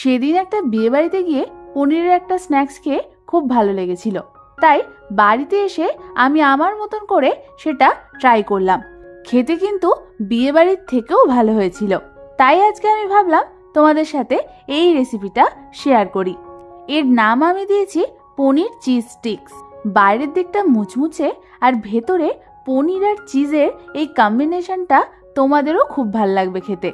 সেদিন একটা বিয়ে বাড়িতে গিয়ে পনিরের একটা স্ন্যাক্স খেয়ে খুব ভালো লেগেছিল, তাই বাড়িতে এসে আমি আমার মতন করে সেটা ট্রাই করলাম। খেতে কিন্তু বিয়ে বাড়ির থেকেও ভালো হয়েছিল। তাই আজকে আমি ভাবলাম তোমাদের সাথে এই রেসিপিটা শেয়ার করি। এর নাম আমি দিয়েছি পনির চিজ স্টিক্স। বাইরের দিকটা মুচমুচে আর ভেতরে পনির আর চিজের এই কম্বিনেশনটা তোমাদেরও খুব ভালো লাগবে খেতে।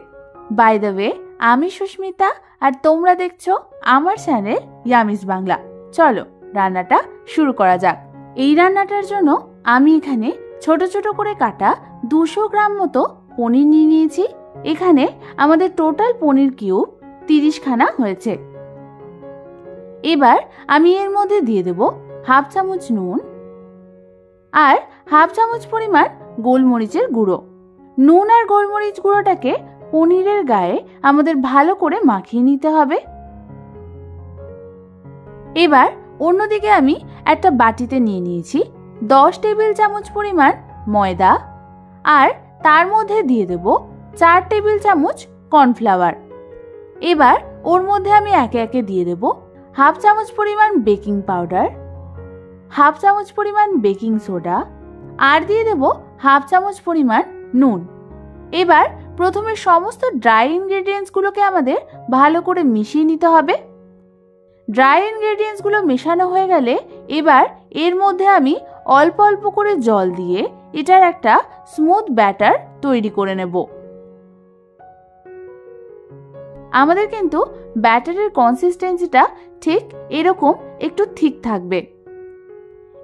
বাই দ্য ওয়ে, আমি সুস্মিতা আর তোমরা দেখছো আমার চ্যানেল ইয়ামিস বাংলা। চলো রান্নাটা শুরু করা যাক। এই রান্নাটার জন্য আমি এখানে ছোট ছোট করে কাটা 200 গ্রাম মতো পনির নিয়ে নিয়েছি। এখানে আমাদের টোটাল পনির কিউব 30 খানা হয়েছে। এবার আমি এর মধ্যে দিয়ে দেব হাফ চামচ নুন আর হাফ চামচ পরিমাণ গোলমরিচের গুঁড়ো। নুন আর গোলমরিচ গুঁড়োটাকে পনিরের গায়ে আমাদের ভালো করে মাখিয়ে নিতে হবে। এবার অন্যদিকে আমি একটা বাটিতে নিয়ে নিয়েছি 10 টেবিল চামচ পরিমাণ ময়দা আর তার মধ্যে দিয়ে দেব 4 টেবিল চামচ কর্নফ্লাওয়ার। এবার ওর মধ্যে আমি একে একে দিয়ে দেব হাফ চামচ পরিমাণ বেকিং পাউডার, হাফ চামচ পরিমাণ বেকিং সোডা আর দিয়ে দেব হাফ চামচ পরিমাণ নুন। এবার প্রথমে সমস্ত ড্রাই ইনগ্রেডিয়েন্টসগুলোকে আমাদের ভালো করে মিশিয়ে নিতে হবে। ড্রাই ইনগ্রেডিয়েন্টসগুলো মেশানো হয়ে গেলে এবার এর মধ্যে আমি অল্প অল্প করে জল দিয়ে এটার একটা স্মুথ ব্যাটার তৈরি করে নেব। আমাদের কিন্তু ব্যাটারের কনসিস্টেন্সিটা ঠিক এরকম একটু ঠিক থাকবে।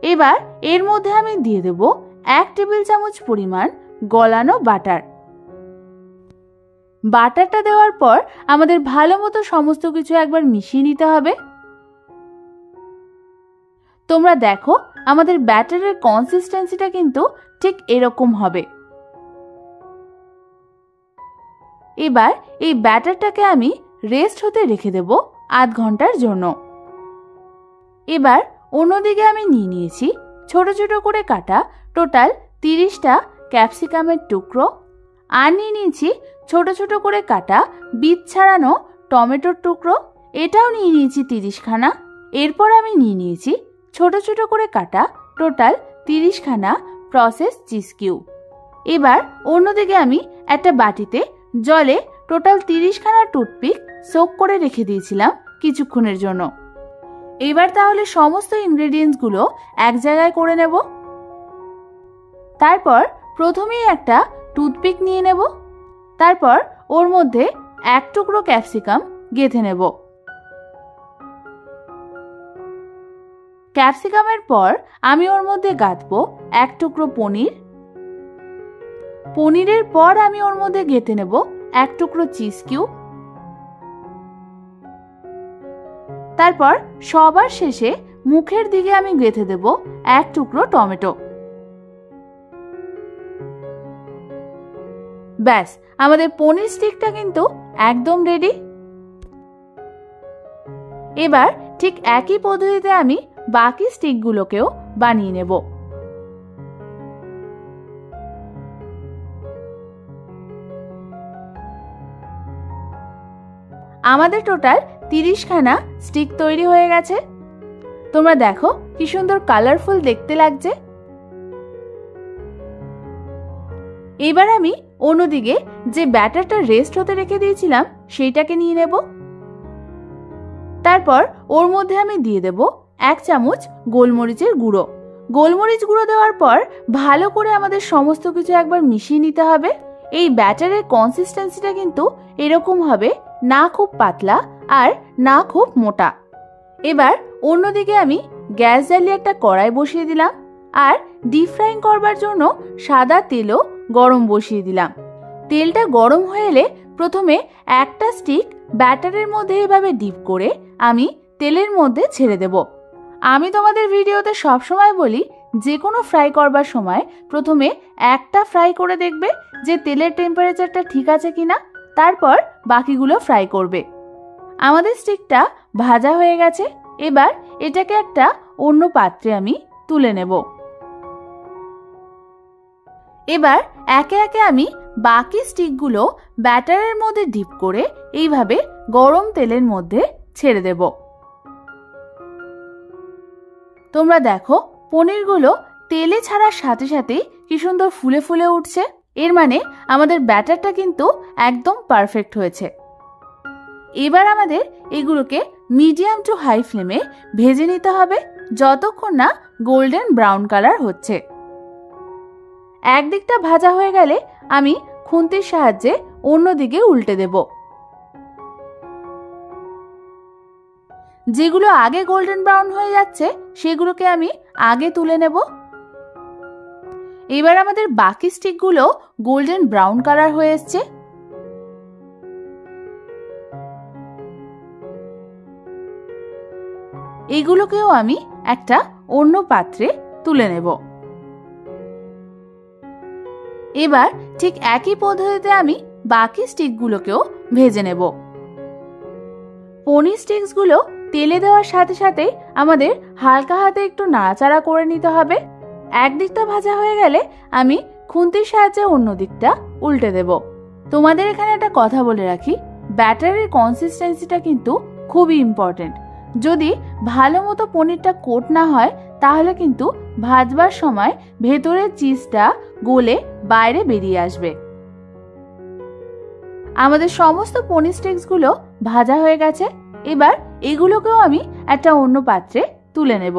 এবার এর মধ্যে আমি দিয়ে দেব 1 টেবিল চামচ পরিমাণ গলানো বাটার। বাটারটা দেওয়ার পর আমাদের ভালো মতো সমস্ত কিছু একবার মিশিয়ে নিতে হবে। তোমরা দেখো আমাদের ব্যাটারের কনসিস্টেন্সিটা কিন্তু ঠিক এরকম হবে। এবার এই ব্যাটারটাকে আমি রেস্ট হতে রেখে দেব আধ ঘন্টার জন্য। এবার অন্যদিকে আমি নিয়ে নিয়েছি ছোট ছোট করে কাটা টোটাল 30টা ক্যাপসিকামের টুকরো আর নিয়ে নিয়েছি ছোট ছোট করে কাটা বীজ ছাড়ানো টমেটোর টুকরো, এটাও নিয়ে নিয়েছি 30 খানা। এরপর আমি নিয়ে নিয়েছি ছোট ছোট করে কাটা টোটাল 30 খানা প্রসেস চিজ কিউব। এবার অন্যদিকে আমি একটা বাটিতে জলে টোটাল 30 খানা টুথপিক সোক করে রেখে দিয়েছিলাম কিছুক্ষণের জন্য। এবার তাহলে সমস্ত ইনগ্রেডিয়েন্টসগুলো এক জায়গায় করে নেব। তারপর প্রথমেই একটা টুথপিক নিয়ে নেব, তারপর ওর মধ্যে 1 টুকরো ক্যাপসিকাম গেঁথে নেব। ক্যাপসিকামের পর আমি ওর মধ্যে গাঁথবো 1 টুকরো পনির। পনিরের পর আমি ওর মধ্যে গেঁথে নেব 1 টুকরো চিজ কিউব। তারপর সবার শেষে মুখের দিকে আমি গেঁথে দেব 1 টুকরো টমেটো। ব্যাস, আমাদের পনির স্টিকটা কিন্তু একদম রেডি। এবার ঠিক একই পদ্ধতিতে আমি বাকি স্টিকগুলোকেও বানিয়ে নেব। আমাদের টোটাল 30 খানা স্টিক তৈরি হয়ে গেছে। তোমরা দেখো কি সুন্দর কালারফুল দেখতে লাগছে। এবার আমি অন্যদিকে যে ব্যাটারটা রেস্ট হতে রেখে দিয়েছিলাম সেইটাকে নিয়ে নেব। তারপর ওর মধ্যে আমি দিয়ে দেব 1 চামচ গোলমরিচের গুঁড়ো। গোলমরিচ গুঁড়ো দেওয়ার পর ভালো করে আমাদের সমস্ত কিছু একবার মিশিয়ে নিতে হবে। এই ব্যাটারের কনসিস্টেন্সিটা কিন্তু এরকম হবে, না খুব পাতলা আর না খুব মোটা। এবার অন্যদিকে আমি গ্যাস জ্বালিয়ে একটা কড়াই বসিয়ে দিলাম আর ডিপ ফ্রাইং করবার জন্য সাদা তেলও গরম বসিয়ে দিলাম। তেলটা গরম হয়ে এলে প্রথমে একটা স্টিক ব্যাটারের মধ্যে এভাবে ডিপ করে আমি তেলের মধ্যে ছেড়ে দেব। আমি তোমাদের ভিডিওতে সবসময় বলি যে কোনো ফ্রাই করবার সময় প্রথমে একটা ফ্রাই করে দেখবে যে তেলের টেম্পারেচারটা ঠিক আছে কিনা, তারপর বাকিগুলো ফ্রাই করবে। আমাদের স্টিকটা ভাজা হয়ে গেছে। এবার এটাকে একটা অন্য পাত্রে আমি তুলে নেব। এবার একে একে আমি বাকি স্টিকগুলো ব্যাটারের মধ্যে ডিপ করে এইভাবে গরম তেলের মধ্যে ছেড়ে দেব। তোমরা দেখো পনিরগুলো তেলে ছাড়ার সাথে সাথেই কি সুন্দর ফুলে ফুলে উঠছে। এর মানে আমাদের ব্যাটারটা কিন্তু একদম পারফেক্ট হয়েছে। এবার আমাদের এগুলোকে মিডিয়াম টু হাই ফ্লেমে ভেজে নিতে হবে যতক্ষণ না গোল্ডেন ব্রাউন কালার হচ্ছে। একদিকটা ভাজা হয়ে গেলে আমি খুন্তির সাহায্যে অন্যদিকে উল্টে দেব। যেগুলো আগে গোল্ডেন ব্রাউন হয়ে যাচ্ছে সেগুলোকে আমি আগে তুলে নেব। এবার আমাদের বাকি স্টিকগুলো গোল্ডেন ব্রাউন কালার হয়ে এসছে। এগুলোকেও আমি একটা অন্য পাত্রে তুলে নেব। এবার ঠিক একই পদ্ধতিতে আমি বাকি স্টিকগুলোকেও ভেজে নেব। পনির স্টিক্সগুলো তেলে দেওয়ার সাথে সাথে আমাদের হালকা হাতে একটু নাড়াচাড়া করে নিতে হবে। একদিকটা ভাজা হয়ে গেলে আমি খুন্তির সাহায্যে অন্য দিকটা উল্টে দেব। তোমাদের এখানে একটা কথা বলে রাখি, ব্যাটারের কনসিস্টেন্সিটা কিন্তু খুবই ইম্পর্টেন্ট। যদি ভালো মতো পনিরটা কোট না হয় তাহলে কিন্তু ভাজবার সময় ভেতরের চিজটা গলে বাইরে বেরিয়ে আসবে। আমাদের সমস্ত পনির স্টিক্সগুলো ভাজা হয়ে গেছে। এবার এগুলোকেও আমি একটা অন্য পাত্রে তুলে নেব।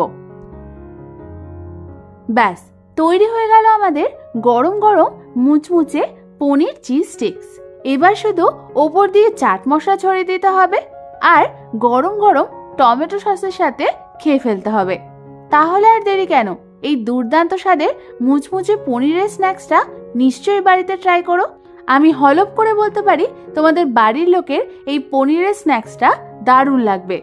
ব্যাস তৈরি হয়ে গেল আমাদের গরম গরম মুচমুচে পনির চিজ স্টিক্স। এবার শুধু ওপর দিয়ে চাট মশলা ছড়িয়ে দিতে হবে আর গরম গরম টমেটো সসের সাথে খেয়ে ফেলতে হবে। তাহলে আর দেরি কেন, এই দুর্দান্ত স্বাদের মুচমুচে পনিরের স্ন্যাক্সটা নিশ্চয়ই বাড়িতে ট্রাই করো। আমি হলপ করে বলতে পারি তোমাদের বাড়ির লোকের এই পনিরের স্ন্যাক্সটা দারুণ লাগবে।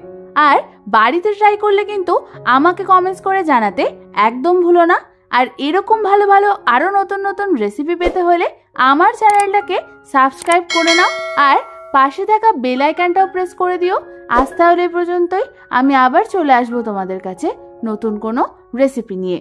আর বাড়িতে ট্রাই করলে কিন্তু আমাকে কমেন্টস করে জানাতে একদম ভুলো না। আর এরকম ভালো ভালো আরো নতুন নতুন রেসিপি পেতে হলে আমার চ্যানেলটাকে সাবস্ক্রাইব করে নাও আর পাশে থাকা বেল আইকনটাও প্রেস করে দিও। আজ তাহলে পর্যন্তই, আমি আবার চলে আসবো তোমাদের কাছে নতুন কোনো রেসিপি নিয়ে।